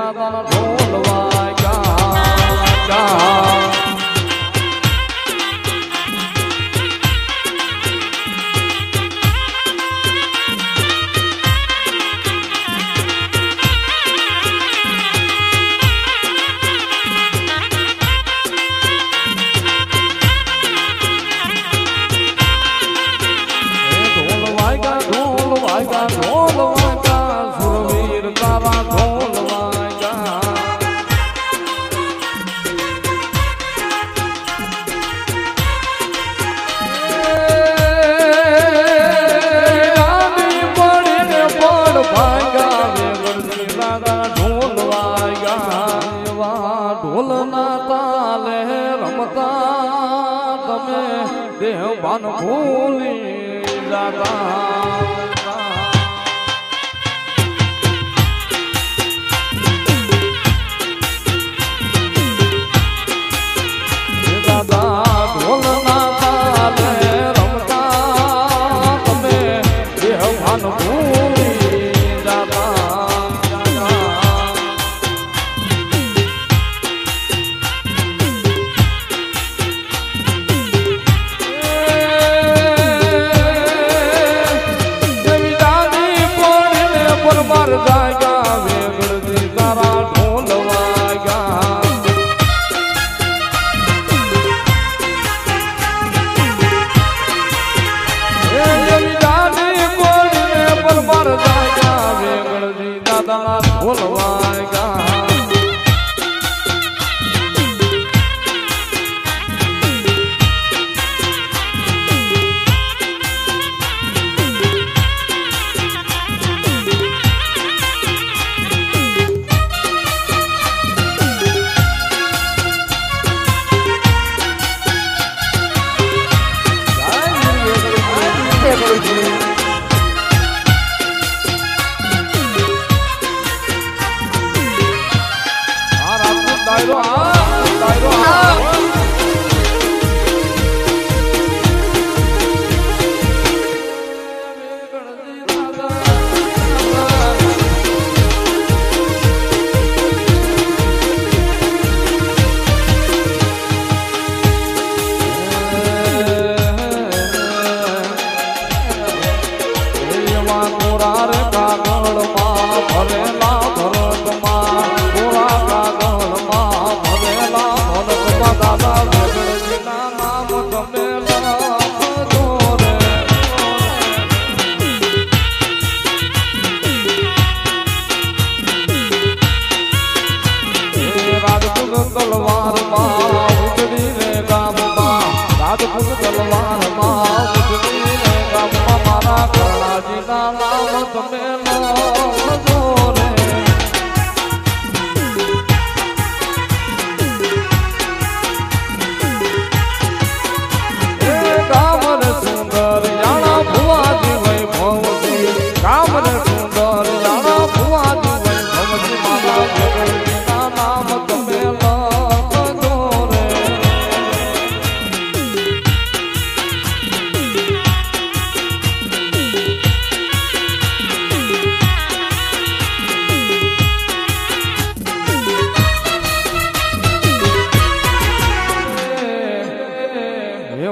દાદાના ઢોલ વાગ્યા દેહ ભાન ભૂલી જાતા દાદા ઢોલ ના તાલે રમતા તમે દેહ ભાન ભૂલી જાતા પર જાગ્યા વેગળથી તારા ઢોલ વાગ્યા પર જાગ્યા વેગળથી દાદાના ઢોલ વાગ્યા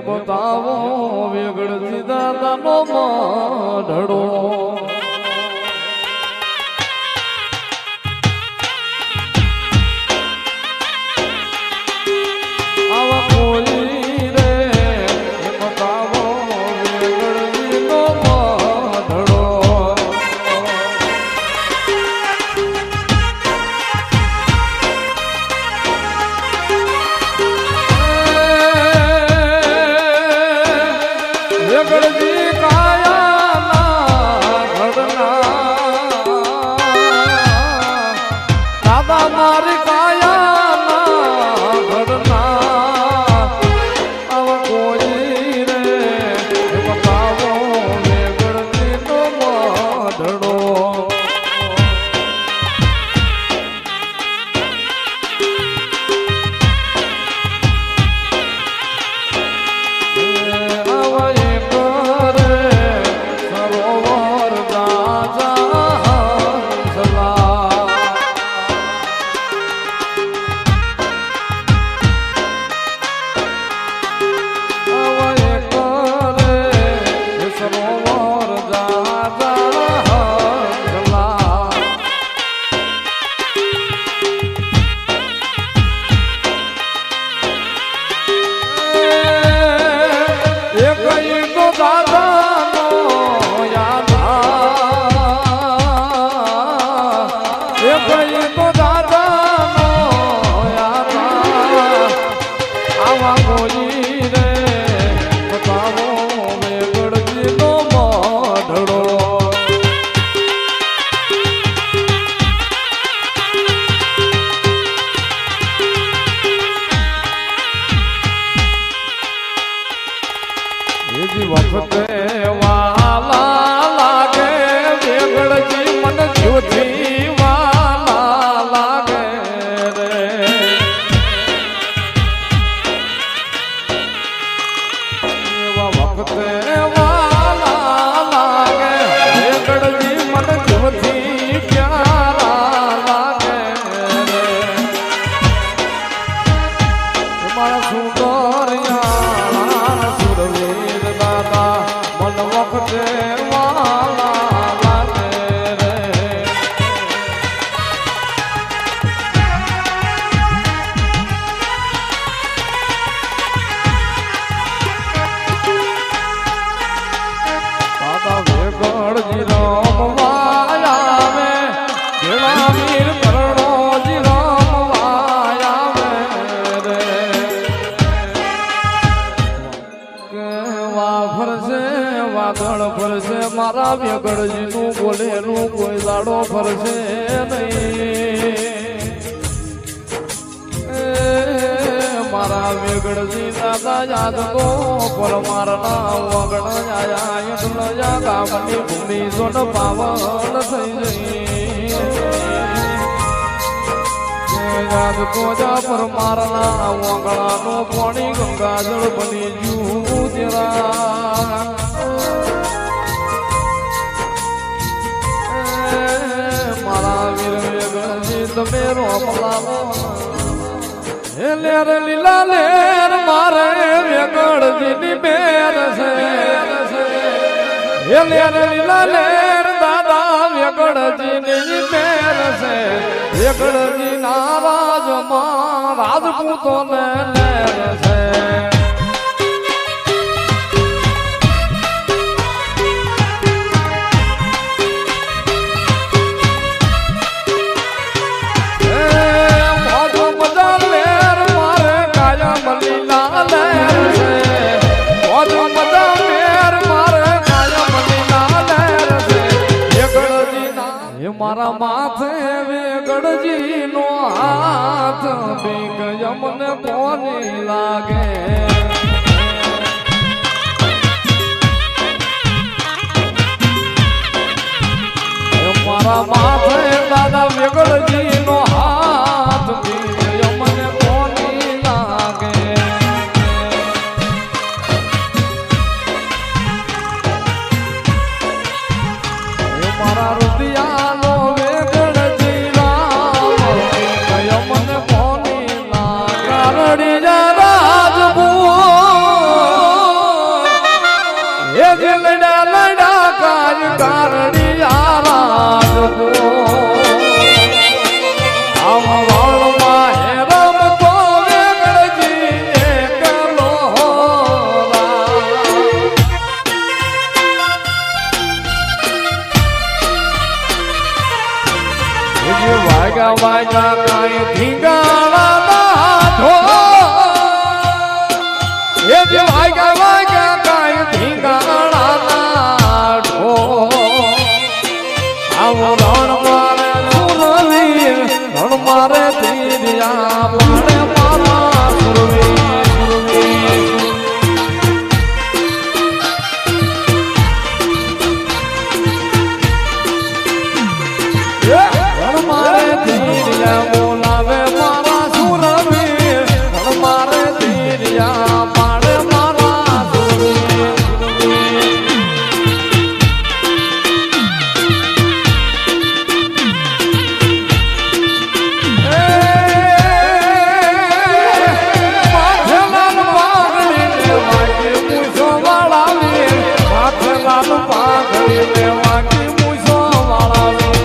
બતાવો વેગળથી દાદાનો ઢળો આવા કોઈ રે બતાવો વેગળથીનો ઢળો વેગળથી કાયાના ઘડના દાદા મારી કાયાના ઘડના આવા કોઈ રે બતાવો વેગળથીનો ઢળો ફરશે નહીં. મારા વેગડજી દાદા યાદ તો પરમારના વગણ આયા એટલે યા ગામની ભૂમિ સોન પાવન થઈ ગઈ. યાદ તો જા પરમારના વગણાનો પાણી ગંગાજળ બની ગયું તેરા. મારા વીર વેગણજી તમે રોમલાલો લેર લીલા લેર મારે વેગણજીની બેર છે. લેર લીલા લેર દાદા વેગણજીની બેર છે. વેગણજી ના રાજમાં રાજપૂતોને લેર છે. મારા માથે વેગડજી નો હાથ બીક યમને પોની લાગે. મારા માથે દાદા વેગડજી નો હાથ બીક યમને પોની લાગે. મારા રૂપિયા વાગ્યા કાંઈ ધીંગાણા ઢો. એ જે વાગ્યા કાંઈ ધીંગાણા ઢો. આવો રણ મારે સુરવી રણ મારે ધીરિયા પાડે મારા સુરવી. બોલાવે મારા સુરવી મારે ધીરિયા પાડે મારા સુરવી. માથેલાલ પાઘડીને વાગી મૂછો વાળાવી. માથેલાલ પાઘડીને વાગી મૂછો વાળાવી.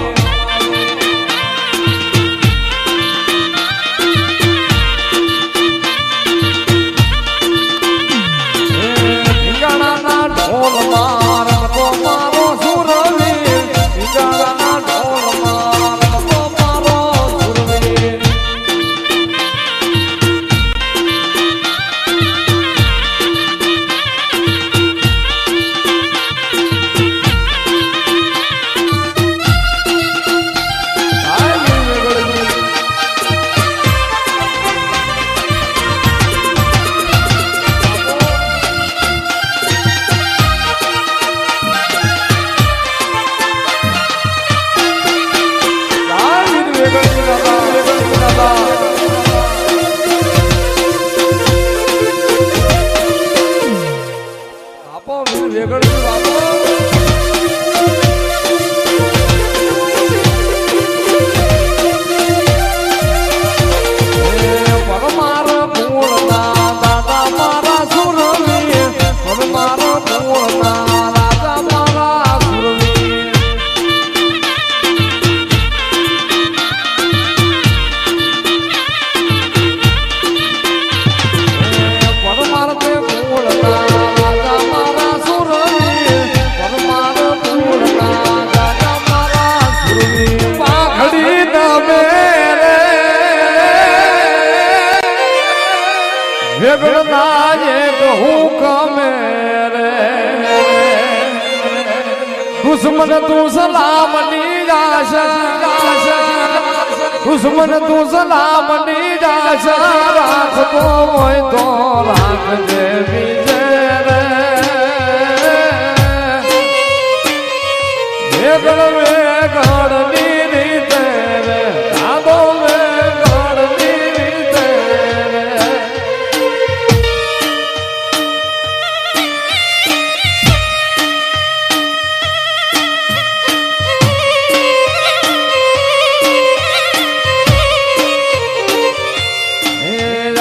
વેગળના એક હુકમે રે દુશ્મન તું સલામની જાય દુશ્મન તું સલામની જાશા રાખતો હોય તો રાખજે વિજય રે વેગળની રીતે રે દાદો વેગળની રીતે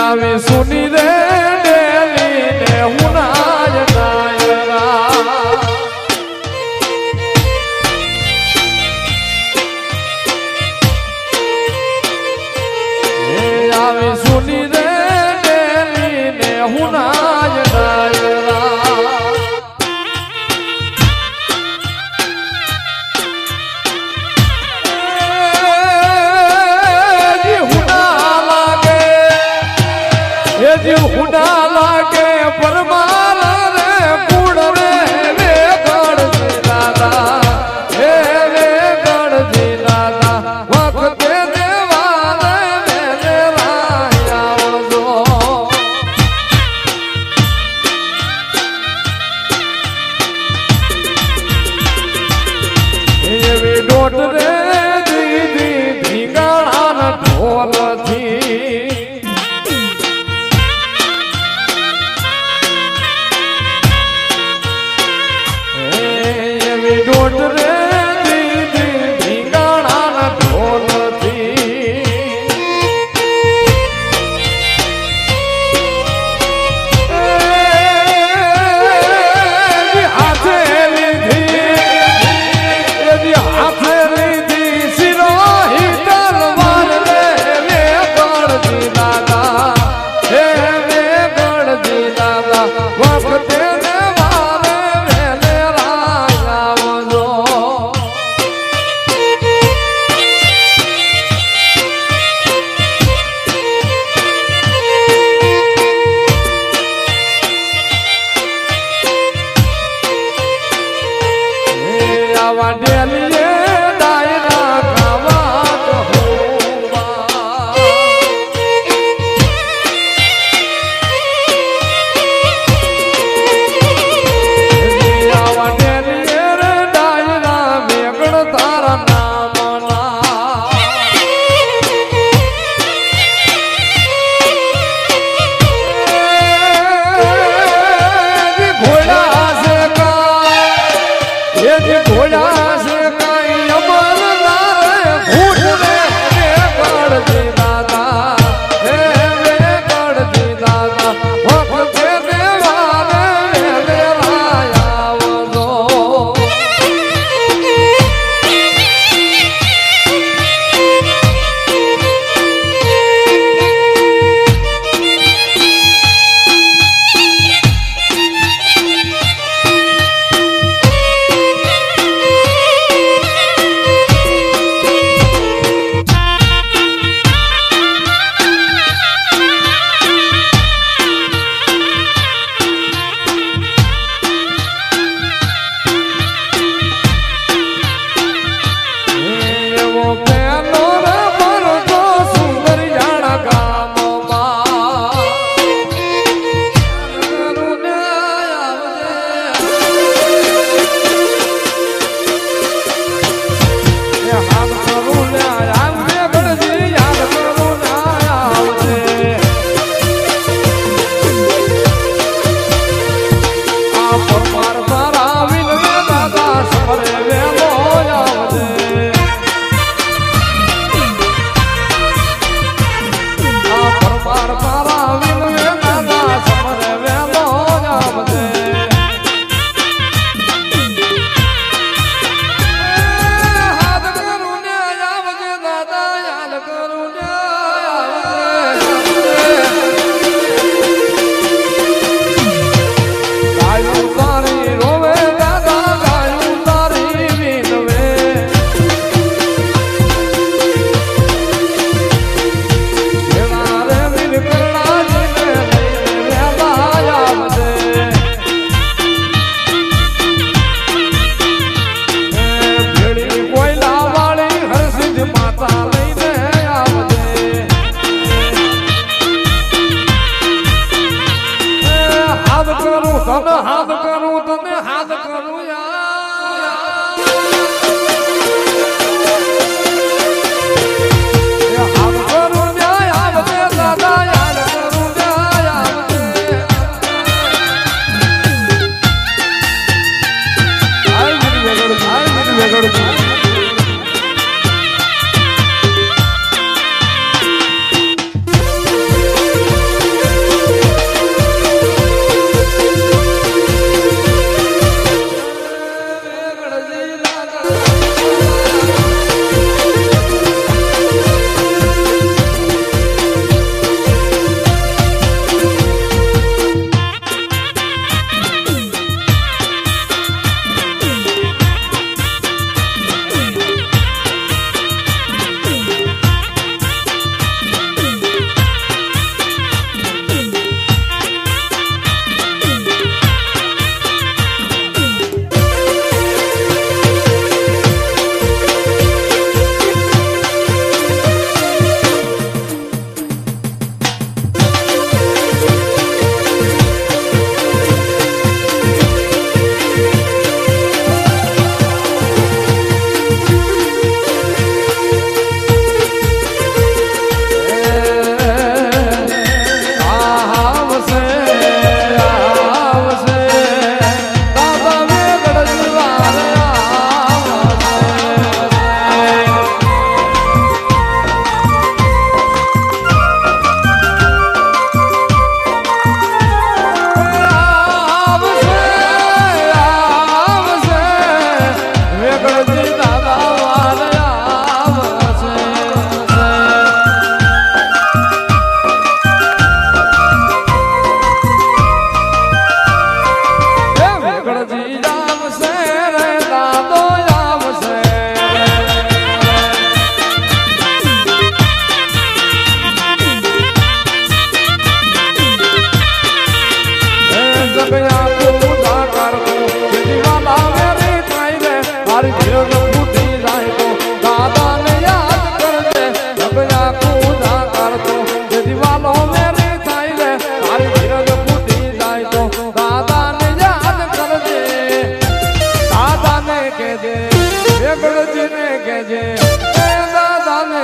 આવે સુની રે ડેલી ને હુનાય નાયરા આવે સુની રે ડેલી ને હુનાય નાયરા જીવ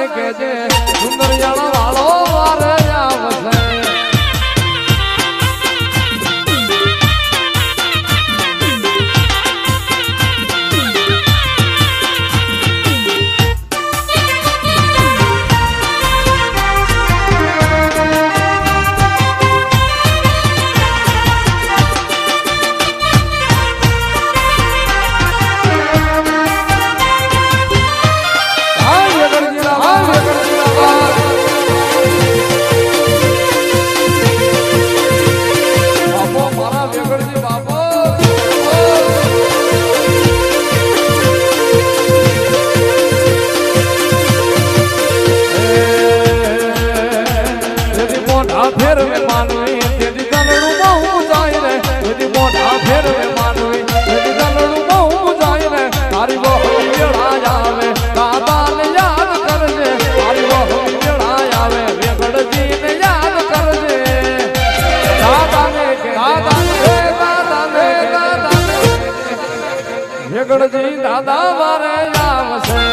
કેજે સુંદરિયાળા વાળો વારે આવશે ફેરવે માનવી તેથી તલડું બહુ જાય રે તેથી મોઢા ફેરવે માનવી તેથી તલડું બહુ જાય રે તારી બહુ વેળા આવે દાદાને યાદ કરજે તારી બહુ વેળા આવે વેગડજીને યાદ કરજે દાદાને વેગડજી દાદા વારે આવશે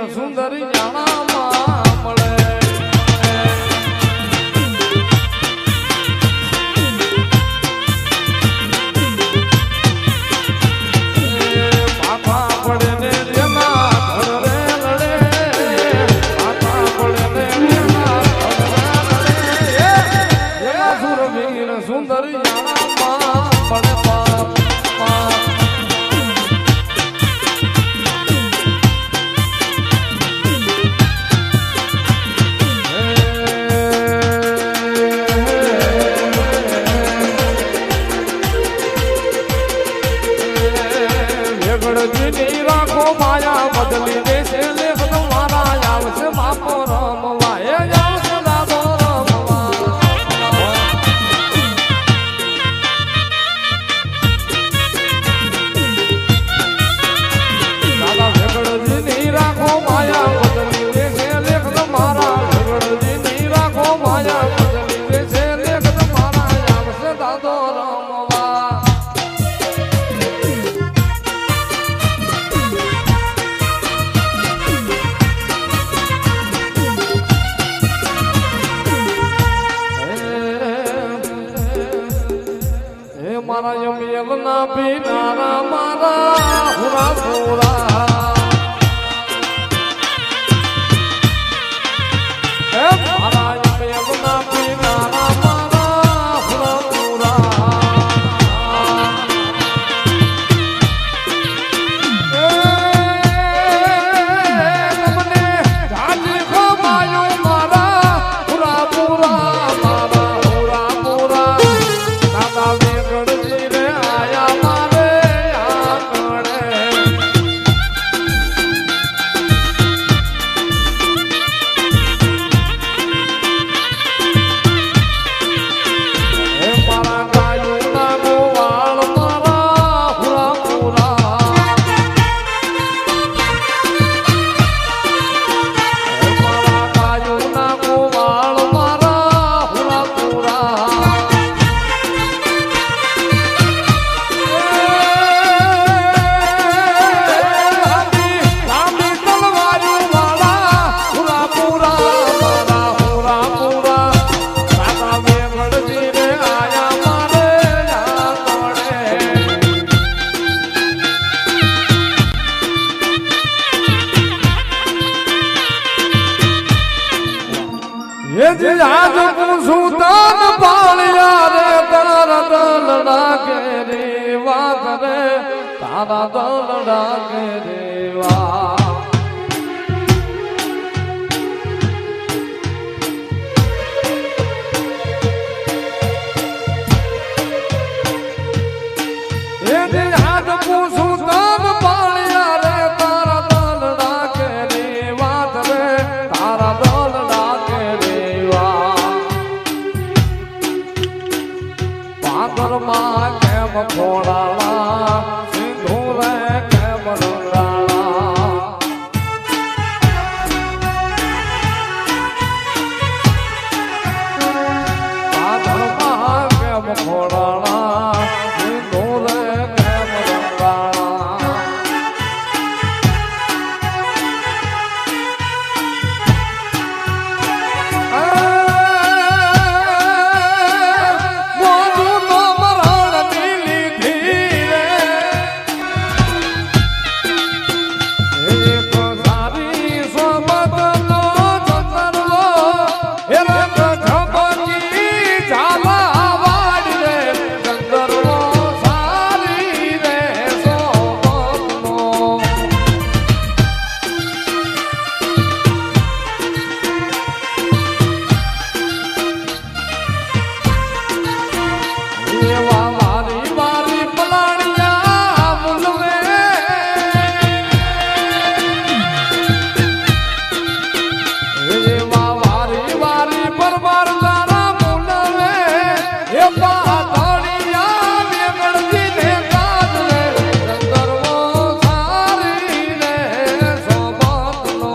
સુંદરી જાણામાં મળે પાપા પડે ને જેના ધડરે લડે પાપા પડે ને જેના ધડરે લડે એવા સુરવીર સુંદરી જાણામાં પડે પાપ વેગડજીની રાખો માયા બદલી દેશે લેખ તમારા આવશે બાપો રમવા એ આવશે દાદો રમવા દાદા વેગડજીની રાખો માયા બદલી દેશે લેખ તમારા વેગડજીની રાખો માયા બદલી દેશે લેખ તમારા આવશે દાદો રમવા મારા યમયલના પીનારા મારા હુરા હુરા મારા યમયલના પીનારા મારા હુરા હુરા દલડા કેરી વાત રે તારા દલડા કેરી વાત હાથ પૂછું તન પાળ્યા રે તારા દલડા કેરી વાત રે તારા દલડા કેરી વાત પાદરમાં કેમ ખોડાળા સિંધુ રે કેમ રંગાળા પાદરમાં કેમ ખોડાળા સિંધુ રે કેમ રંગાળા મોઢું તો મરણની લીધી રે એક સારી સોબતનો ચંદરલો એ રંગ ઝબકી ઝાલા વાડી રે ચંદરલો સારી રે સોબતનો એવા વારી વારી પલાણિયા મુલવે એવા વારી વારી પરમાર તારા મુલવે એ પાતળિયા વેગળજી ને કાજ રે ચંદરવો સારી રે સોબતનો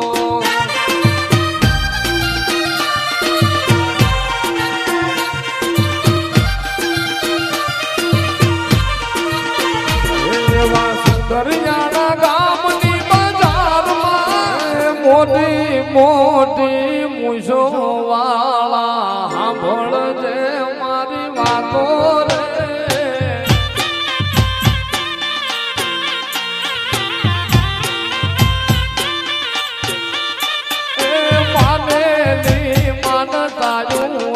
એવા સુંદરિયાણા ગામની બજારમાં મોટી મોટી મૂછો વાળા સાંભળજે મારી વાતો રે માનેલી માનતા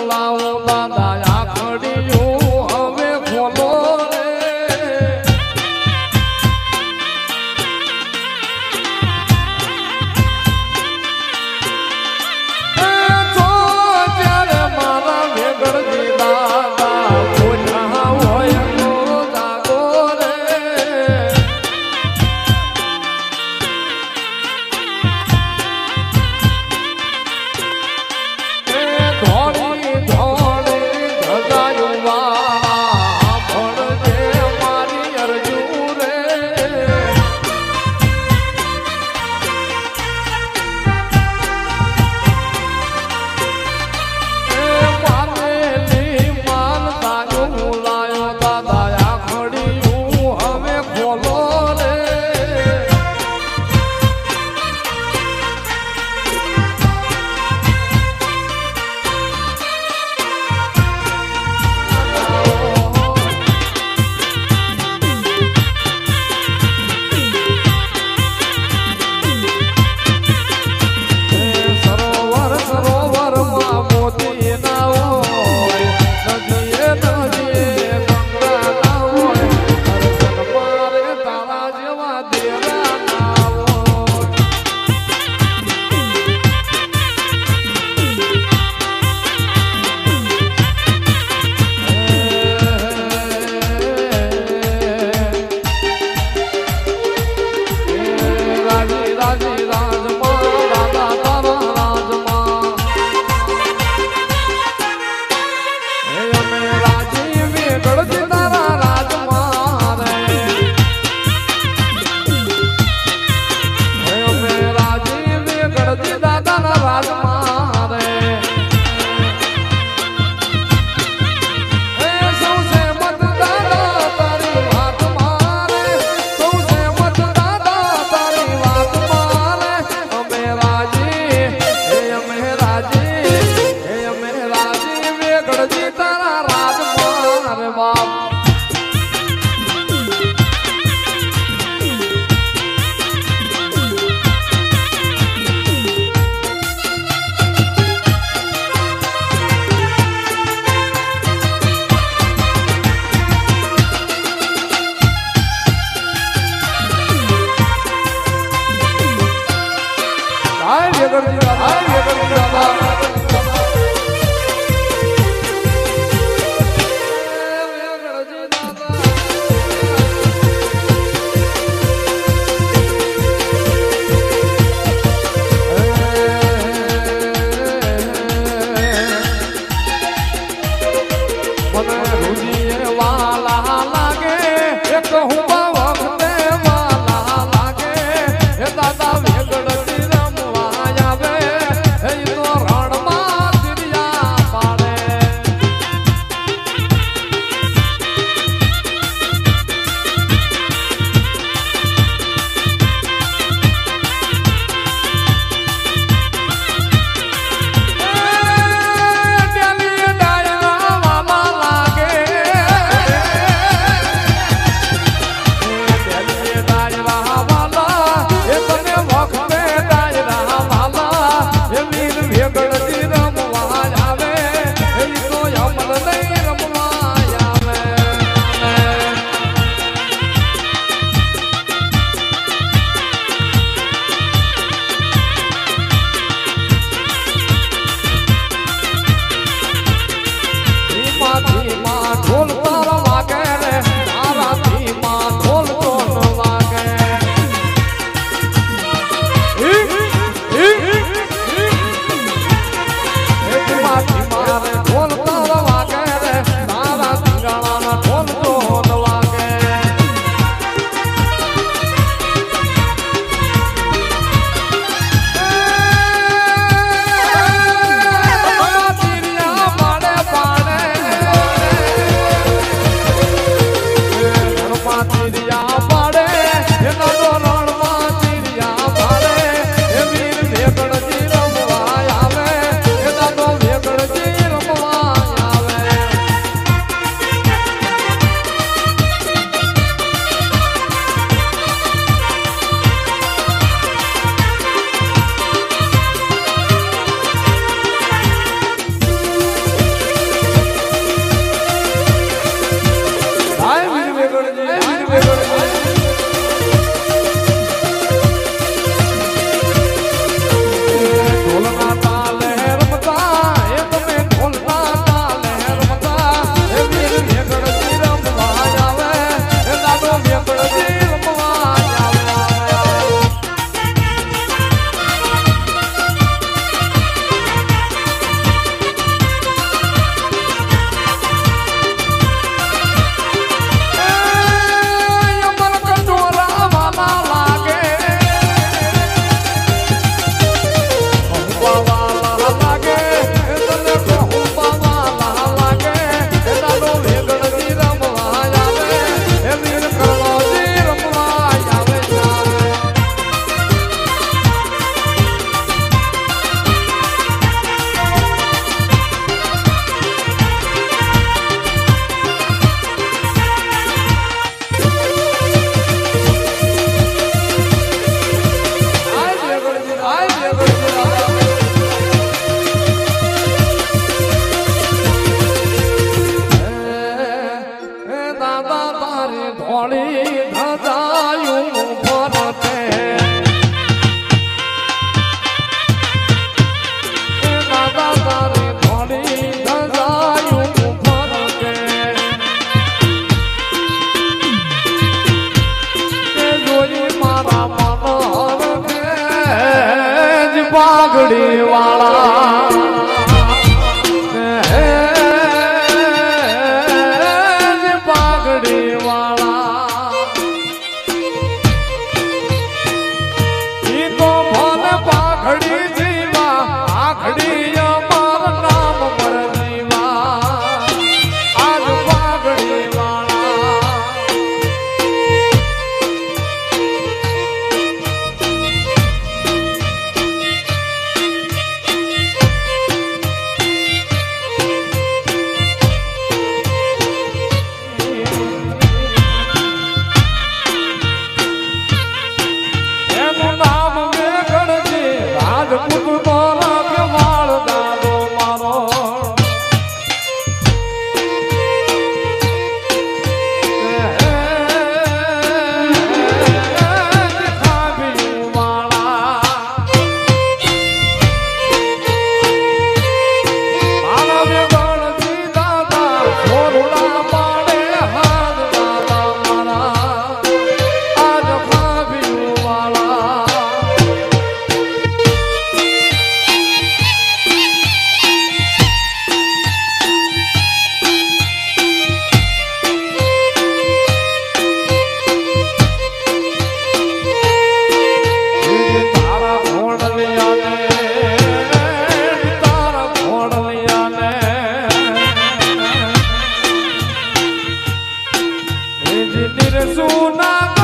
લાવું દાદા આખડિયું હવે ખોલો રે ચોર તારી ધોળી ધજાયું ફરતે દાદા તારી ધોળી ધજાયું ફરતે જોઈ મારા મનોહર પાઘડી વાળા પાઘડી વાળા ઈ તો ભલે પાઘડી જીવા આખડી અમાર નામ પર જીવા આજ પાઘડી વાળા સુના